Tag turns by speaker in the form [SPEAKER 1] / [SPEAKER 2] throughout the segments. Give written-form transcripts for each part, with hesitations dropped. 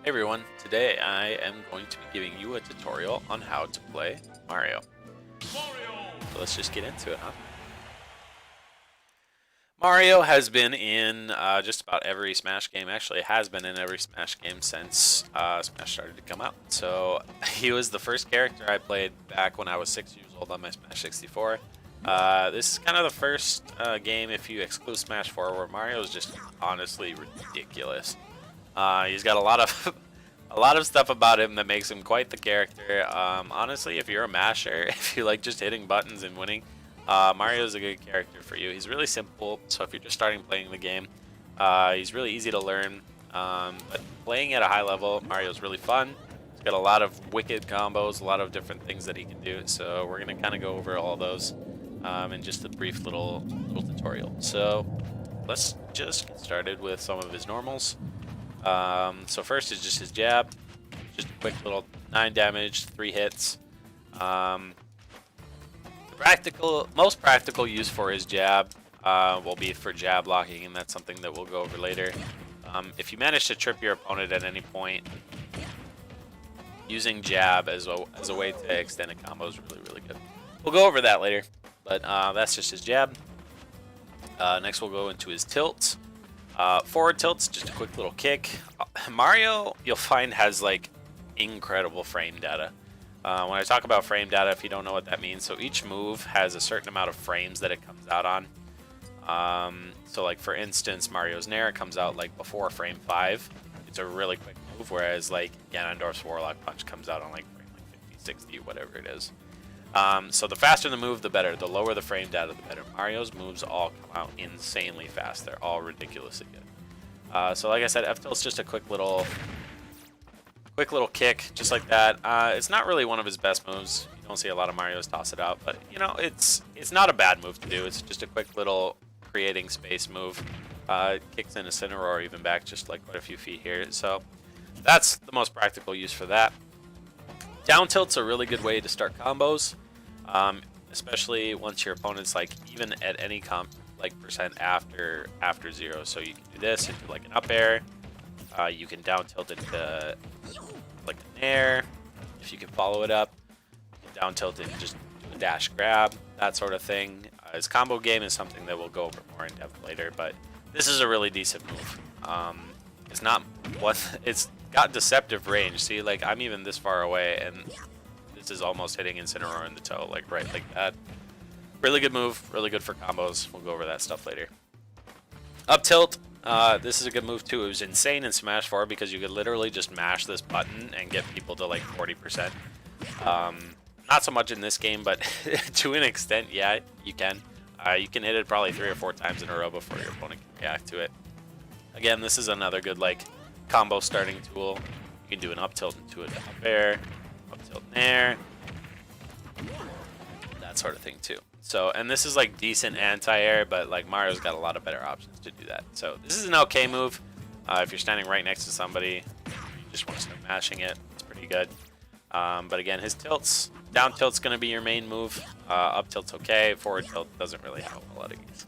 [SPEAKER 1] Hey everyone, today I am going to be giving you a tutorial on how to play Mario. So let's just get into it, huh? Mario has been in just about every Smash game. Actually, has been in every Smash game since Smash started to come out. So he was the first character I played back when I was 6 years old on my Smash 64. This is kind of the first game, if you exclude Smash 4, where Mario is just honestly ridiculous. He's got a lot of a lot of stuff about him that makes him quite the character. Honestly, if you're a masher, if you like just hitting buttons and winning, Mario's a good character for you. He's really simple, so if you're just starting playing the game, he's really easy to learn. But playing at a high level, Mario's really fun. He's got a lot of wicked combos, a lot of different things that he can do. So we're gonna kind of go over all those in just a brief little tutorial. So let's just get started with some of his normals. So first is just his jab, just a quick little 9 damage, 3 hits. Most practical use for his jab will be for jab blocking, and that's something that we'll go over later. If you manage to trip your opponent at any point, using jab as a way to extend a combo is really good. We'll go over that later, but that's just his jab. Next we'll go into his tilt. Forward tilt's just a quick little kick. Mario, you'll find, has like incredible frame data. When I talk about frame data, if you don't know what that means, so each move has a certain amount of frames that it comes out on. So like for instance, Mario's Nair comes out like before frame 5. It's a really quick move, whereas like Ganondorf's Warlock Punch comes out on like frame like 50, 60, whatever it is. So the faster the move, the better. The lower the frame data, the better. Mario's moves all come out insanely fast. They're all ridiculously good. So like I said, F tilt's just a quick little kick, just like that. It's not really one of his best moves. You don't see a lot of Mario's toss it out, but you know, it's not a bad move to do. It's just a quick little creating space move. Kicks in a Incineroar even back just like quite a few feet here. So that's the most practical use for that. Down tilt's a really good way to start combos, especially once your opponent's like even at any percent after 0. So you can do this into like an up air. You can down tilt into like an air if you can follow it up. You can down tilt it and just do a dash grab, that sort of thing. His combo game is something that we'll go over more in depth later, but this is a really decent move. It's not what it's got deceptive range. See, like I'm even this far away, and this is almost hitting Incineroar in the toe, like right like that. Really good move, really good for combos. We'll go over that stuff later. Up tilt. This is a good move too. It was insane in Smash 4 because you could literally just mash this button and get people to like 40%. Not so much in this game, but to an extent, yeah, you can. You can hit it probably 3 or 4 times in a row before your opponent can react to it. Again, this is another good like combo starting tool. You can do an up tilt into an up air, up tilt nair, that sort of thing too. So, and this is like decent anti-air, but like Mario's got a lot of better options to do that. So this is an okay move. If you're standing right next to somebody, you just want to start mashing it. It's pretty good. But again, his tilts, down tilt's going to be your main move. Up tilt's okay. Forward tilt doesn't really have a lot of use.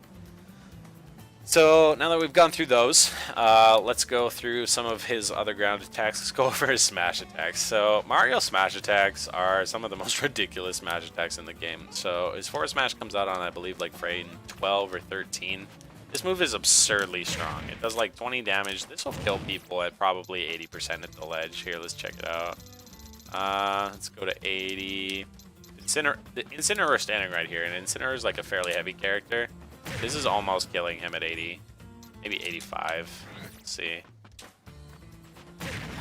[SPEAKER 1] So now that we've gone through those, let's go through some of his other ground attacks. Let's go over his smash attacks. So Mario's smash attacks are some of the most ridiculous smash attacks in the game. So his forward smash comes out on, I believe, like frame 12 or 13. This move is absurdly strong. It does like 20 damage. This will kill people at probably 80% at the ledge. Here, let's check it out. Let's go to 80. Incineroar is standing right here, and Incineroar is like a fairly heavy character. This is almost killing him at 80, maybe 85. Let's see.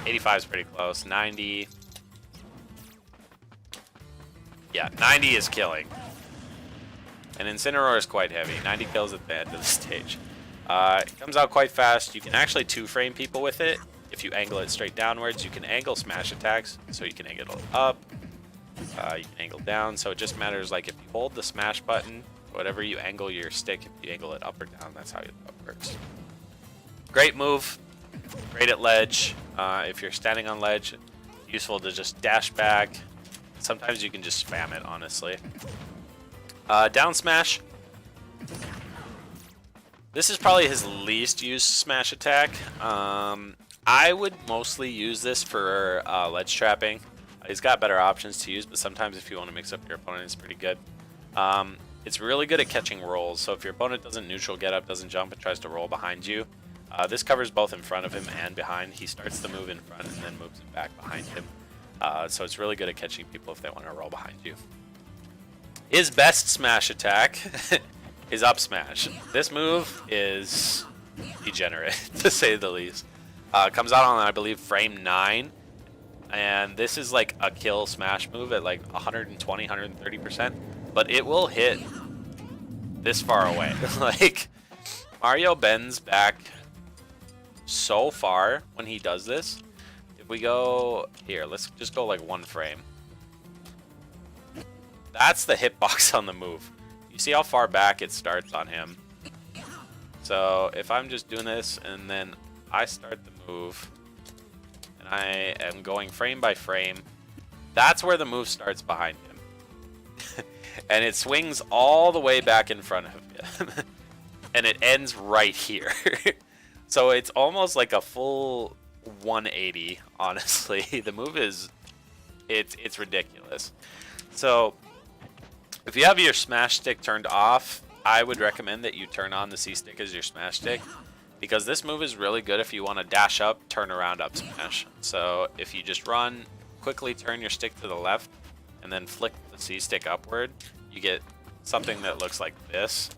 [SPEAKER 1] 85 is pretty close. 90. Yeah, 90 is killing. And Incineroar is quite heavy. 90 kills at the end of the stage. It comes out quite fast. You can actually 2-frame people with it. If you angle it straight downwards, you can angle smash attacks. So you can angle it up. You can angle down. So it just matters like if you hold the smash button, whatever you angle your stick, if you angle it up or down, that's how it works. Great move. Great at ledge. If you're standing on ledge, useful to just dash back. Sometimes you can just spam it, honestly. Down smash. This is probably his least used smash attack. I would mostly use this for ledge trapping. He's got better options to use, but sometimes if you want to mix up your opponent, it's pretty good. It's really good at catching rolls, so if your opponent doesn't neutral get up, doesn't jump, and tries to roll behind you, this covers both in front of him and behind. He starts the move in front and then moves it back behind him. So it's really good at catching people if they want to roll behind you. His best smash attack is up smash. This move is degenerate, to say the least. Comes out on, I believe, frame 9. And this is like a kill smash move at like 120, 130%. But it will hit this far away. Like, Mario bends back so far when he does this. If we go here, let's just go like 1 frame. That's the hitbox on the move. You see how far back it starts on him. So if I'm just doing this and then I start the move and I am going frame by frame, that's where the move starts behind him. And it swings all the way back in front of him. And it ends right here. So it's almost like a full 180, honestly. The move is, it's ridiculous. So if you have your smash stick turned off, I would recommend that you turn on the C stick as your smash stick, because this move is really good if you want to dash up, turn around, up smash. So if you just run, quickly turn your stick to the left, and then flick the C stick upward, you get something that looks like this,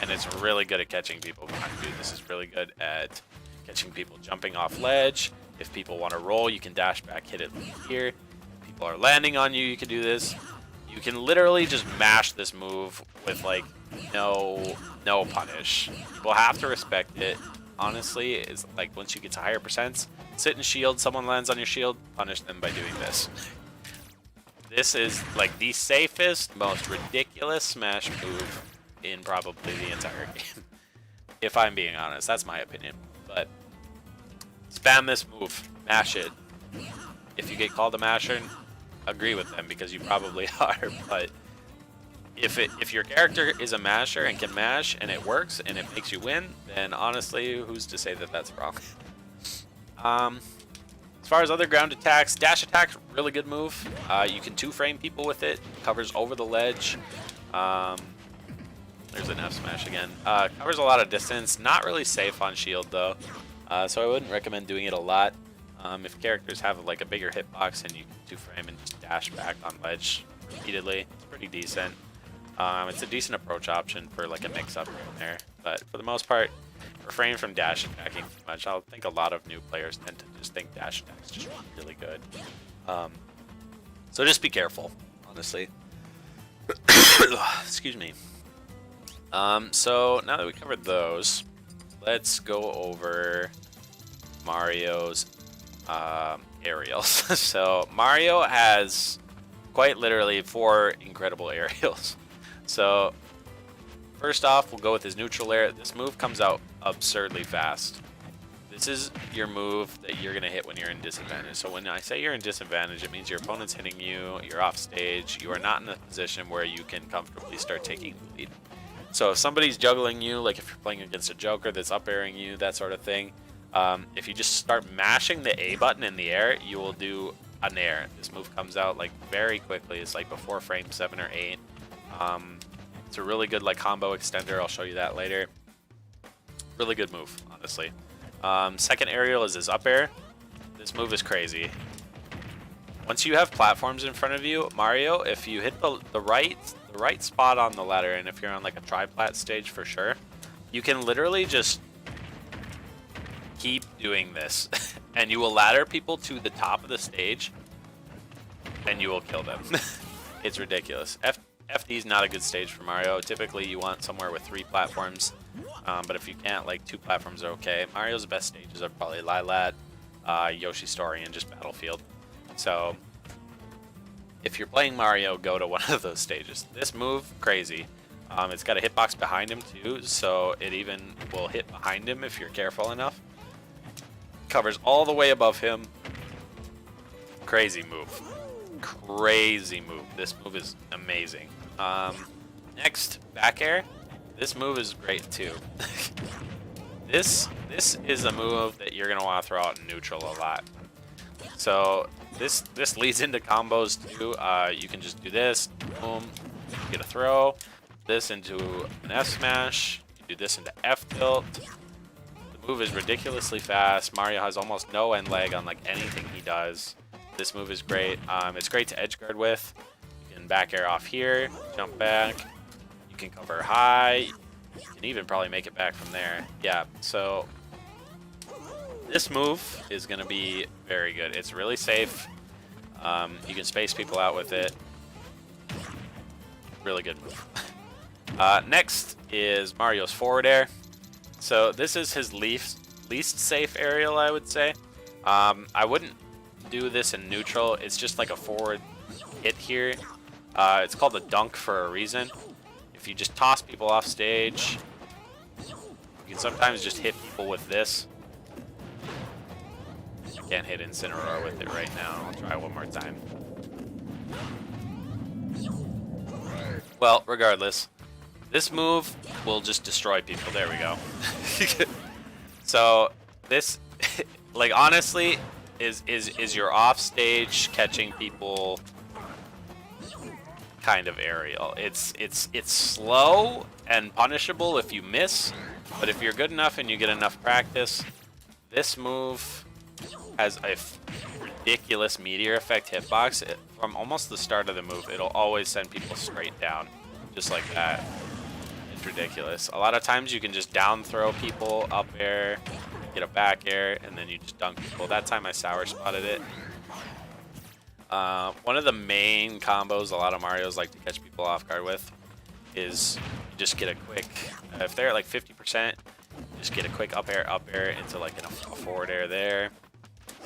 [SPEAKER 1] and it's really good at catching people behind you. This is really good at catching people jumping off ledge. If people want to roll, you can dash back, hit it here. If people are landing on you, you can do this. You can literally just mash this move with like no punish. People have to respect it. Honestly, it's like once you get to higher percents, sit and shield, someone lands on your shield, punish them by doing this. This is like the safest, most ridiculous smash move in probably the entire game. If I'm being honest, that's my opinion. But spam this move, mash it. If you get called a masher, agree with them because you probably are. But if your character is a masher and can mash and it works and it makes you win, then honestly, who's to say that that's wrong? As far as other ground attacks, dash attack's really good move. You can 2-frame people with it. Covers over the ledge. There's an F smash again. Covers a lot of distance. Not really safe on shield though. So I wouldn't recommend doing it a lot. If characters have like a bigger hitbox and you can 2-frame and just dash back on ledge repeatedly, it's pretty decent. It's a decent approach option for like a mix-up here and there. But for the most part, refrain from dash attacking too much. I think a lot of new players tend to just think dash attacks just really good. So just be careful, honestly. Excuse me. So now that we covered those, let's go over Mario's aerials. So Mario has quite literally 4 incredible aerials. So first off, we'll go with his neutral air. This move comes out absurdly fast. This is your move that you're going to hit when you're in disadvantage. So when I say you're in disadvantage, it means your opponent's hitting you, you're off stage, you are not in a position where you can comfortably start taking the lead. So if somebody's juggling you, like if you're playing against a Joker that's up airing you, that sort of thing, if you just start mashing the A button in the air, you will do a nair. This move comes out like very quickly. It's like before frame 7 or 8. It's a really good like combo extender. I'll show you that later. Really good move, honestly. Second aerial is his up air. This move is crazy. Once you have platforms in front of you, Mario, if you hit the right spot on the ladder, and if you're on like a tri-plat stage for sure, you can literally just keep doing this and you will ladder people to the top of the stage and you will kill them. It's ridiculous. FD is not a good stage for Mario. Typically you want somewhere with 3 platforms, but if you can't, like 2 platforms are okay. Mario's best stages are probably Lilat, Yoshi's Story, and just Battlefield. So if you're playing Mario, go to one of those stages. This move, crazy. It's got a hitbox behind him too, so it even will hit behind him if you're careful enough. Covers all the way above him. Crazy move. Crazy move. This move is amazing. Next, back air. This move is great too. This this is a move that you're gonna want to throw out in neutral a lot. So this leads into combos too. You can just do this, boom, get a throw. This into an F smash. You do this into F tilt. The move is ridiculously fast. Mario has almost no end lag on like anything he does. This move is great. It's great to edge guard with. You can back air off here, jump back. You can cover high. You can even probably make it back from there. Yeah, so this move is going to be very good. It's really safe. You can space people out with it. Really good move. Next is Mario's forward air. So this is his least safe aerial, I would say. I wouldn't do this in neutral. It's just like a forward hit here. It's called a dunk for a reason. If you just toss people off stage, you can sometimes just hit people with this. Can't hit Incineroar with it right now. I'll try one more time. Well, regardless, this move will just destroy people. There we go. So this, like, honestly, is your off-stage catching people kind of aerial. It's slow and punishable if you miss, but if you're good enough and you get enough practice, this move has a ridiculous meteor effect hitbox. From almost the start of the move, it'll always send people straight down, just like that. It's ridiculous. A lot of times you can just down throw people, up air, get a back air, and then you just dunk people. That time I sour spotted it. One of the main combos a lot of Marios like to catch people off guard with is you just get a quick, if they're at like 50%, just get a quick up air into like a forward air there.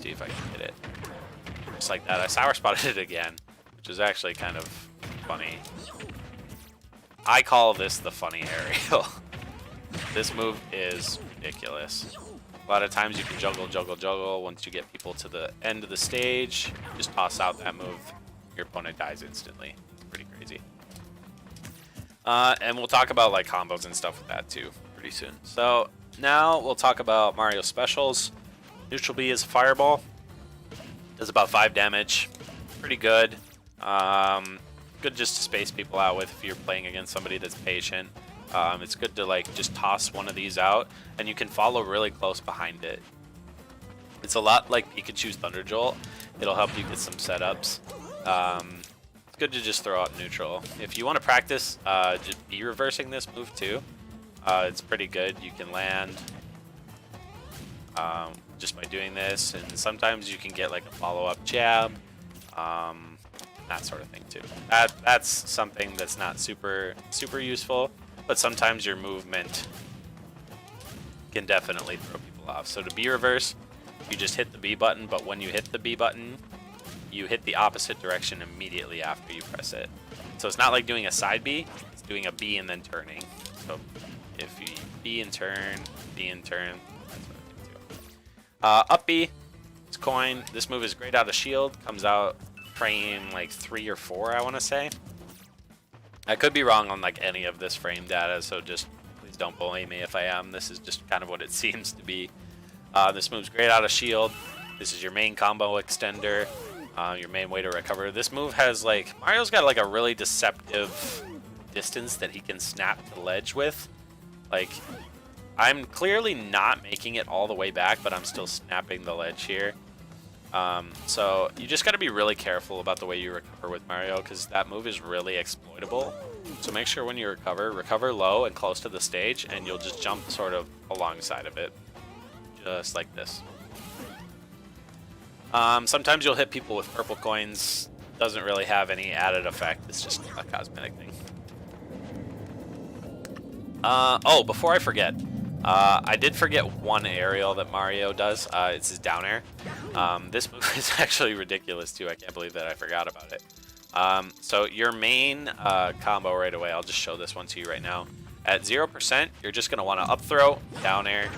[SPEAKER 1] See if I can hit it. Just like that. I sour spotted it again, which is actually kind of funny. I call this the funny aerial. This move is ridiculous. A lot of times you can juggle. Once you get people to the end of the stage, just toss out that move. Your opponent dies instantly. Pretty crazy. And we'll talk about like combos and stuff with that too pretty soon. So now we'll talk about Mario specials. Neutral B is Fireball. Does about 5 damage. Pretty good. Good just to space people out with if you're playing against somebody that's patient. It's good to like just toss one of these out, and you can follow really close behind it. It's a lot like Pikachu's Thunder Jolt. It'll help you get some setups. It's good to just throw out neutral. If you want to practice, just be reversing this move too. It's pretty good. You can land just by doing this, and sometimes you can get like a follow-up jab, that sort of thing too. That's something that's not super useful, but sometimes your movement can definitely throw people off. So to B reverse, you just hit the B button, but when you hit the B button, you hit the opposite direction immediately after you press it. So it's not like doing a side B, it's doing a B and then turning. So if you B and turn, B and turn, that's what I think too. Up B, it's coin. This move is great out of shield, comes out frame like 3 or 4, I want to say. I could be wrong on like any of this frame data, so just please don't bully me if I am. This is just kind of what it seems to be. This move's great out of shield. This is your main combo extender, your main way to recover. This move has like, Mario's got like a really deceptive distance that he can snap the ledge with. Like, I'm clearly not making it all the way back, but I'm still snapping the ledge here. So you just got to be really careful about the way you recover with Mario, because that move is really exploitable. So make sure when you recover low and close to the stage, and you'll just jump sort of alongside of it, just like this. Sometimes you'll hit people with purple coins. Doesn't really have any added effect. It's just a cosmetic thing. Oh, before I forget, I did forget one aerial that Mario does. It's his down air. This move is actually ridiculous too. I can't believe that I forgot about it. So your main combo right away, I'll just show this one to you right now. At 0%, you're just going to want to up throw, down air,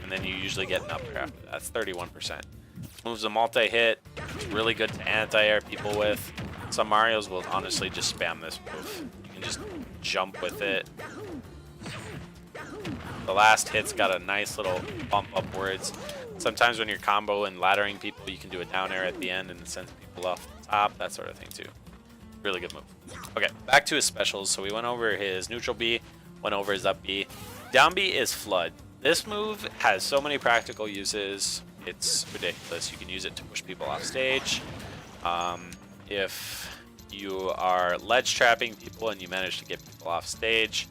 [SPEAKER 1] and then you usually get an up air after that. That's 31%. This move's a multi-hit. It's really good to anti-air people with. Some Marios will honestly just spam this move. You can just jump with it. The last hit's got a nice little bump upwards. Sometimes when you're combo and laddering people, you can do a down air at the end and send people off the top, that sort of thing too. Really good move. Okay, back to his specials. So we went over his neutral B, went over his up B. Down B is Flood. This move has so many practical uses. It's ridiculous. You can use it to push people off stage. If you are ledge trapping people and you manage to get people off stage,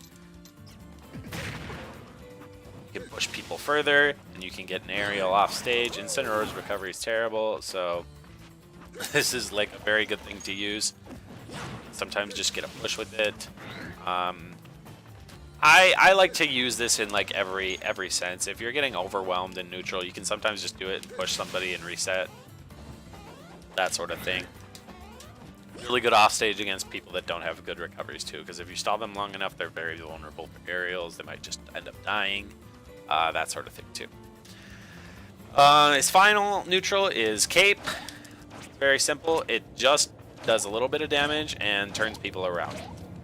[SPEAKER 1] you can push people further and you can get an aerial off stage. Incineroar's recovery is terrible, so this is like a very good thing to use. Sometimes just get a push with it. I like to use this in like every sense. If you're getting overwhelmed in neutral, you can sometimes just do it and push somebody and reset. That sort of thing. Really good offstage against people that don't have good recoveries too, because if you stall them long enough, they're very vulnerable for aerials. They might just end up dying. That sort of thing too. His final neutral is Cape. Very simple. It just does a little bit of damage and turns people around.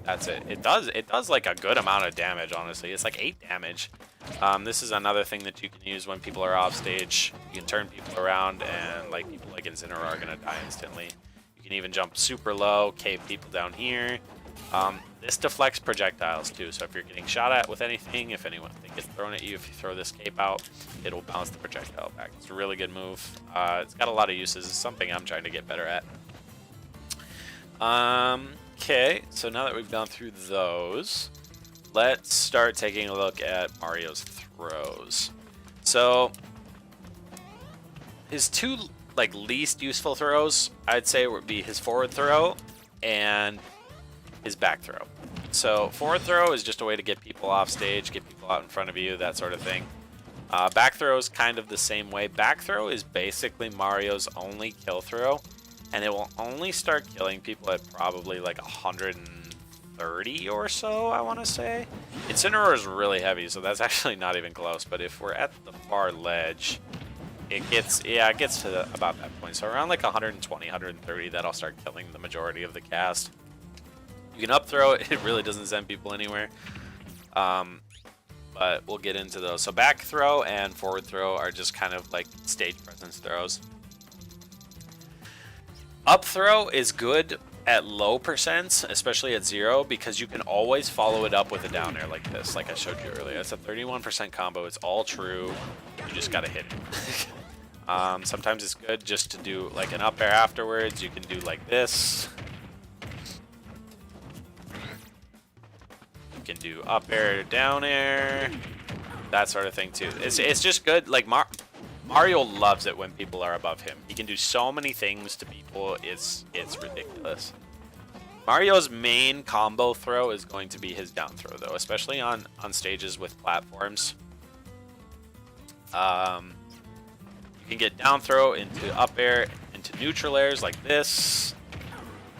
[SPEAKER 1] That's it. It does like a good amount of damage, honestly. It's like 8 damage. This is another thing that you can use when people are off stage. You can turn people around, and like people like Incineroar are gonna die instantly. You can even jump super low, cave people down here. This deflects projectiles too, so if you're getting shot at with anything, if anything gets thrown at you, if you throw this cape out, it'll bounce the projectile back. It's a really good move. It's got a lot of uses. It's something I'm trying to get better at. Okay, so now that we've gone through those, let's start taking a look at Mario's throws. So his two like least useful throws, I'd say, would be his forward throw and his back throw. So forward throw is just a way to get people off stage, get people out in front of you, that sort of thing. Back throw is kind of the same way. Back throw is basically Mario's only kill throw, and it will only start killing people at probably like 130 or so, I want to say. Incineroar is really heavy, so that's actually not even close, but if we're at the far ledge, it gets to about that point. So around like 120, 130, that'll start killing the majority of the cast. You can up throw it. It really doesn't send people anywhere. But we'll get into those. So back throw and forward throw are just kind of like stage presence throws. Up throw is good at low percents, especially at 0, because you can always follow it up with a down air like this, like I showed you earlier. It's a 31% combo. It's all true. You just gotta hit it. Sometimes it's good just to do like an up air afterwards. You can do like this. You can do up air, down air, that sort of thing too. It's just good. Like Mario loves it when people are above him. He can do so many things to people. It's ridiculous. Mario's main combo throw is going to be his down throw though, especially on stages with platforms. You can get down throw into up air, into neutral airs like this.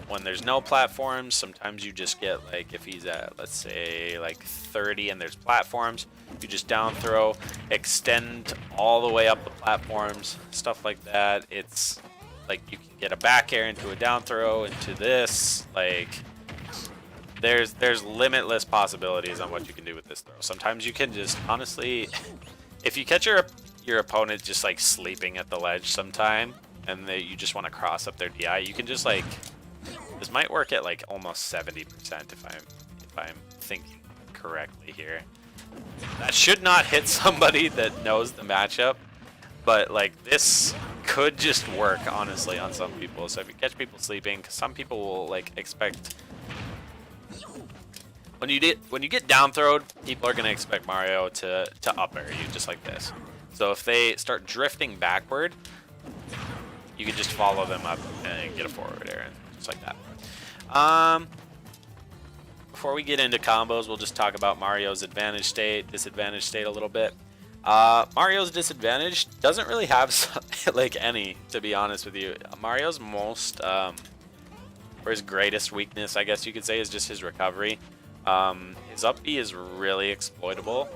[SPEAKER 1] When there's no platforms, sometimes you just get like, if he's at, let's say like 30 and there's platforms, you just down throw, extend all the way up the platforms, stuff like that. It's like you can get a back air into a down throw, into this, like there's limitless possibilities on what you can do with this throw. Sometimes you can just, honestly, if you catch your opponent just like sleeping at the ledge sometime, and you just want to cross up their DI, you can just like, this might work at like almost 70% if I'm thinking correctly here. That should not hit somebody that knows the matchup, but like this could just work honestly on some people. So if you catch people sleeping, because some people will like expect, when you get down throwed, people are gonna expect Mario to up air you just like this. So if they start drifting backward, you can just follow them up and get a forward air, just like that. Before we get into combos, we'll just talk about Mario's advantage state, disadvantage state a little bit. Mario's disadvantage doesn't really have like any, to be honest with you. Mario's most, or his greatest weakness, I guess you could say, is just his recovery. His up B is really exploitable,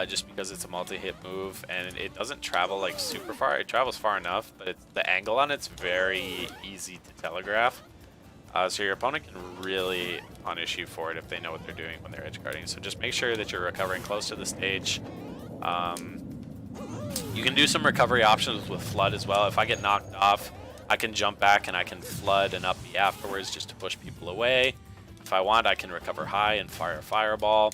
[SPEAKER 1] just because it's a multi-hit move and it doesn't travel like super far. It travels far enough, but the angle on it's very easy to telegraph. So your opponent can really punish you for it if they know what they're doing when they're edge guarding. So just make sure that you're recovering close to the stage. You can do some recovery options with Flood as well. If I get knocked off, I can jump back and I can Flood and up B afterwards just to push people away. If I want, I can recover high and fire a Fireball.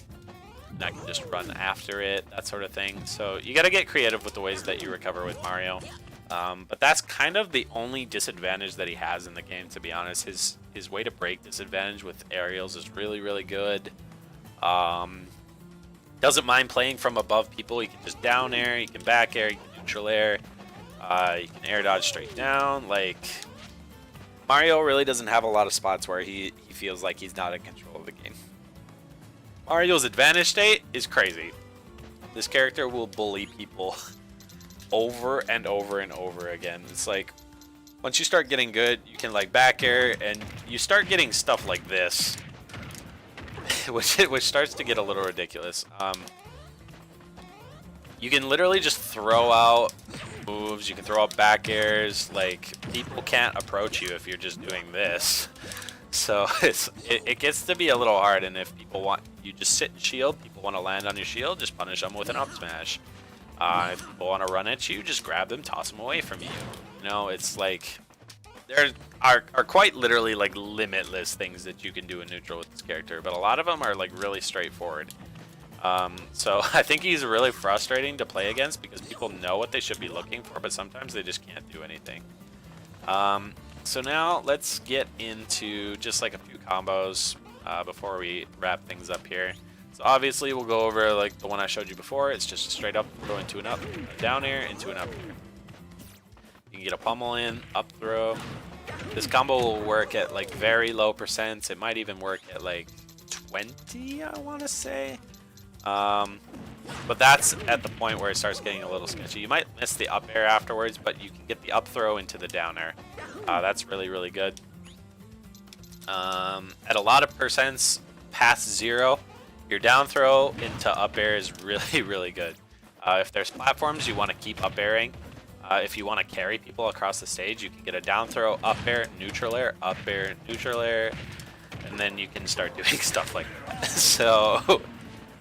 [SPEAKER 1] And I can just run after it, that sort of thing. So you got to get creative with the ways that you recover with Mario. But that's kind of the only disadvantage that he has in the game, to be honest. His way to break disadvantage with aerials is really, really good. Doesn't mind playing from above people. You can just down air, you can back air, you can neutral air, you can air dodge straight down. Like, Mario really doesn't have a lot of spots where he feels like he's not in control of the game. Mario's advantage state is crazy. This character will bully people over and over and over again. It's like, once you start getting good, you can like back air, and you start getting stuff like this. which starts to get a little ridiculous. You can literally just throw out moves. You can throw out back airs. Like, people can't approach you if you're just doing this. So it gets to be a little hard. And if people want you just sit and shield, people want to land on your shield, just punish them with an up smash. If people want to run at you, just grab them, toss them away from you. You know, it's like, there are quite literally like limitless things that you can do in neutral with this character, but a lot of them are like really straightforward. So I think he's really frustrating to play against because people know what they should be looking for, but sometimes they just can't do anything. So now let's get into just like a few combos before we wrap things up here. So obviously we'll go over like the one I showed you before. It's just a straight up throw into an up, a down air into an up air. You can get a pummel in, up throw. This combo will work at like very low percents. It might even work at like 20, I want to say. But that's at the point where it starts getting a little sketchy. You might miss the up air afterwards, but you can get the up throw into the down air. That's really, really good. At a lot of percents past 0, your down throw into up air is really, really good. If there's platforms you want to keep up airing, if you want to carry people across the stage, you can get a down throw, up air, neutral air, neutral air, and then you can start doing stuff like that. So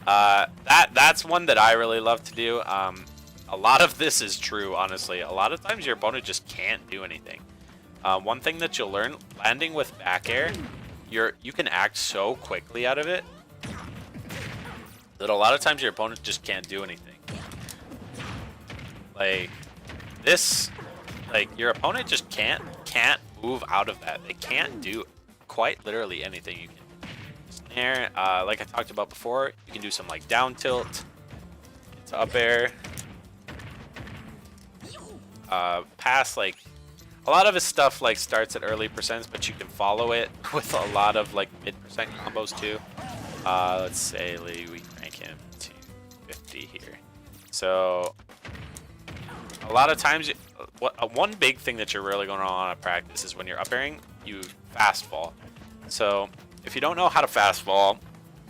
[SPEAKER 1] that's one that I really love to do. A lot of this is true, honestly. A lot of times your opponent just can't do anything. One thing that you'll learn, landing with back air, you can act so quickly out of it that a lot of times your opponent just can't do anything. Like this, like your opponent just can't move out of that. They can't do quite literally anything. You can snare, like I talked about before, you can do some like down tilt to up air, pass. Like a lot of his stuff like starts at early percents, but you can follow it with a lot of like mid-percent combos too. Let's say we crank him to 50 here. So a lot of times, one big thing that you're really going to want to practice is when you're up airing, you fast fall. So if you don't know how to fast fall,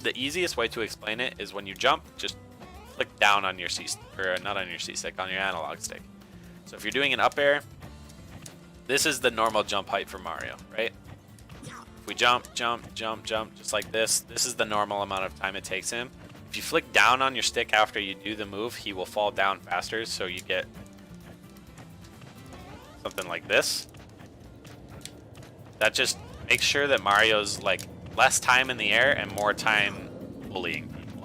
[SPEAKER 1] the easiest way to explain it is when you jump, just flick down on your C, or not on your C stick, on your analog stick. So if you're doing an up air, this is the normal jump height for Mario, right? If we jump, just like this is the normal amount of time it takes him. If you flick down on your stick after you do the move, he will fall down faster, so you get something like this. That just makes sure that Mario's like less time in the air and more time bullying people.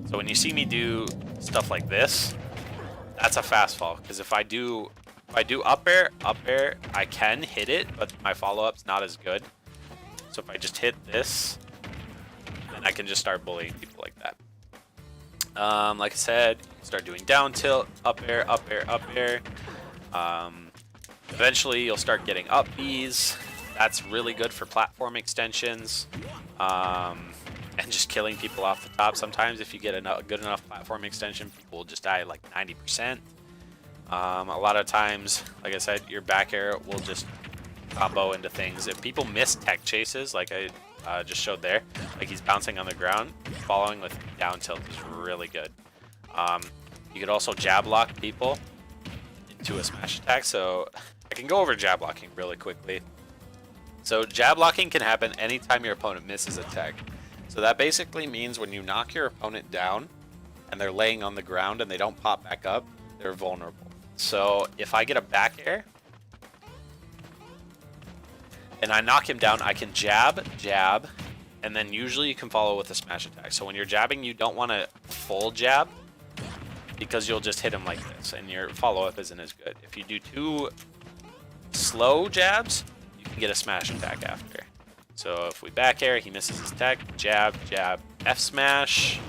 [SPEAKER 1] So when you see me do stuff like this, that's a fast fall, because if I do up air, I can hit it, but my follow-up's not as good. So if I just hit this, then I can just start bullying people like that. Like I said, start doing down tilt, up air. Eventually, you'll start getting up Bs. That's really good for platform extensions, and just killing people off the top. Sometimes if you get a good enough platform extension, people will just die like 90%. A lot of times, like I said, your back air will just combo into things. If people miss tech chases, like I just showed there, like he's bouncing on the ground, following with down tilt is really good. You could also jab lock people into a smash attack. So I can go over jab blocking really quickly. So jab blocking can happen anytime your opponent misses a tech. So that basically means when you knock your opponent down and they're laying on the ground and they don't pop back up, they're vulnerable. So if I get a back air and I knock him down, I can jab, and then usually you can follow with a smash attack. So when you're jabbing, you don't want to full jab because you'll just hit him like this and your follow-up isn't as good. If you do 2 slow jabs, you can get a smash attack after. So if we back air, he misses his tech, jab, F smash.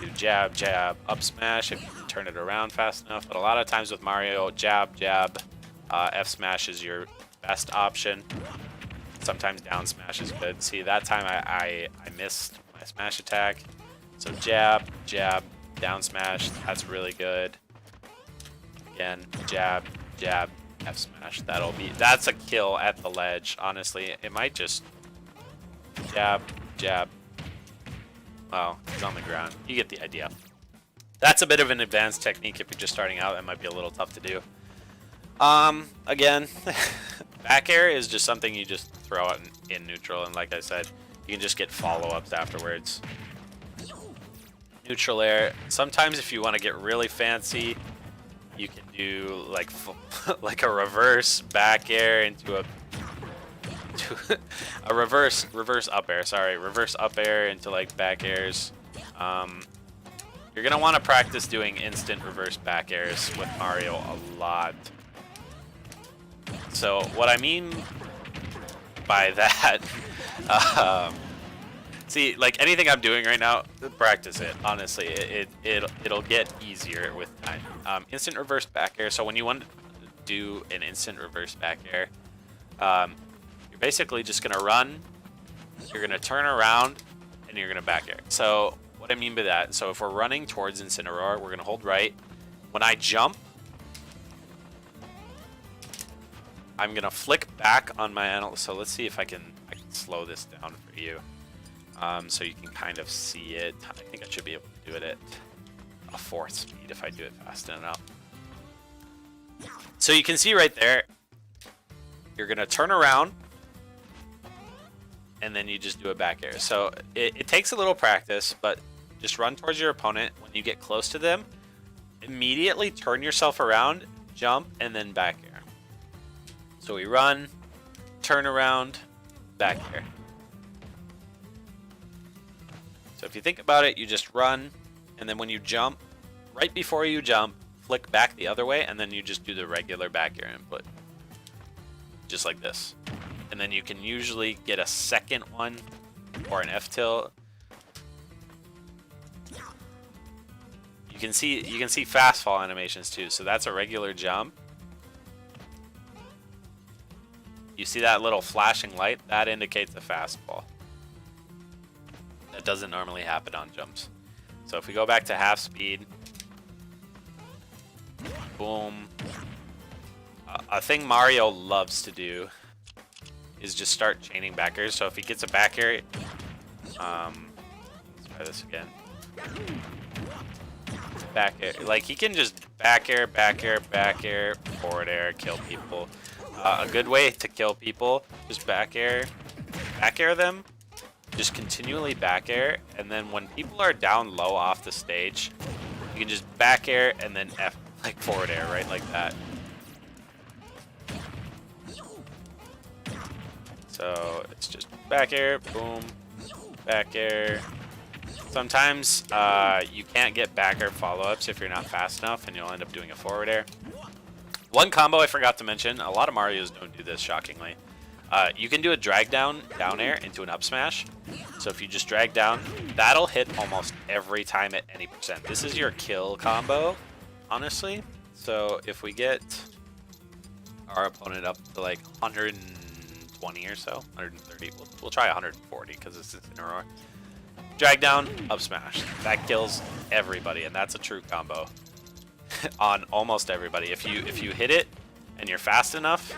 [SPEAKER 1] Do jab, up smash if you can turn it around fast enough. But a lot of times with Mario, jab, F smash is your best option. Sometimes down smash is good. See, that time I missed my smash attack. So jab, down smash, that's really good. Again, jab, F smash. That's a kill at the ledge. Honestly, it might just jab. Well, he's on the ground. You get the idea. That's a bit of an advanced technique if you're just starting out. It might be a little tough to do. Again, back air is just something you just throw out in neutral, and like I said, you can just get follow-ups afterwards. Neutral air. Sometimes if you want to get really fancy, you can do like a reverse back air into a reverse up air. Sorry, reverse up air into like back airs. You're gonna want to practice doing instant reverse back airs with Mario a lot. So what I mean by that, see, like anything I'm doing right now, practice it. Honestly, it'll get easier with time. Instant reverse back air. So when you want to do an instant reverse back air, you're basically just gonna run. You're gonna turn around, and you're gonna back air. So what I mean by that, so if we're running towards Incineroar, we're gonna hold right. When I jump, I'm gonna flick back on my analog. So let's see if I can slow this down for you, so you can kind of see it. I think I should be able to do it at a 4th speed if I do it fast enough. So you can see right there, you're gonna turn around, and then you just do a back air. So it takes a little practice, but just run towards your opponent. When you get close to them, immediately turn yourself around, jump, and then back air. So we run, turn around, back air. So if you think about it, you just run, and then when you jump, right before you jump, flick back the other way, and then you just do the regular back air input. Just like this. And then you can usually get a second one or an F tilt. You can see fast fall animations too. So that's a regular jump. You see that little flashing light? That indicates a fast fall. That doesn't normally happen on jumps. So if we go back to half speed, boom. A thing Mario loves to do is just start chaining back airs. So if he gets a back air, let's try this again. Back air, like he can just back air, forward air, kill people. A good way to kill people, just back air them, just continually back air, and then when people are down low off the stage, you can just back air and then forward air, right, like that. So it's just back air, boom, back air. Sometimes you can't get back air follow-ups if you're not fast enough, and you'll end up doing a forward air. One combo I forgot to mention, a lot of Marios don't do this, shockingly. You can do a drag down air into an up smash. So if you just drag down, that'll hit almost every time at any percent. This is your kill combo, honestly. So if we get our opponent up to like 120 or so, 130, we'll try 140 because it's Incineroar. Drag down, up smash. That kills everybody, and that's a true combo on almost everybody. If you hit it and you're fast enough,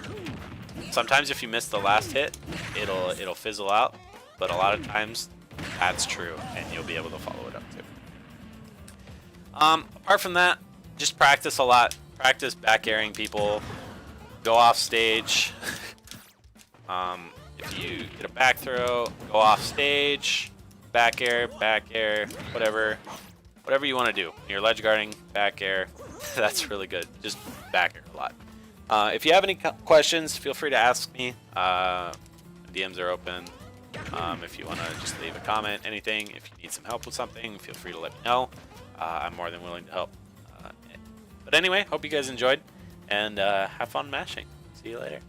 [SPEAKER 1] sometimes if you miss the last hit, it'll fizzle out, but a lot of times that's true, and you'll be able to follow it up too. Apart from that, just practice a lot. Practice back airing people. Go off stage. If you get a back throw, go off stage, back air, whatever you want to do. You're ledge guarding, back air, that's really good. Just back air a lot. If you have any questions, feel free to ask me. DMs are open. If you want to just leave a comment, anything. If you need some help with something, feel free to let me know. I'm more than willing to help. But anyway, hope you guys enjoyed, and have fun mashing. See you later.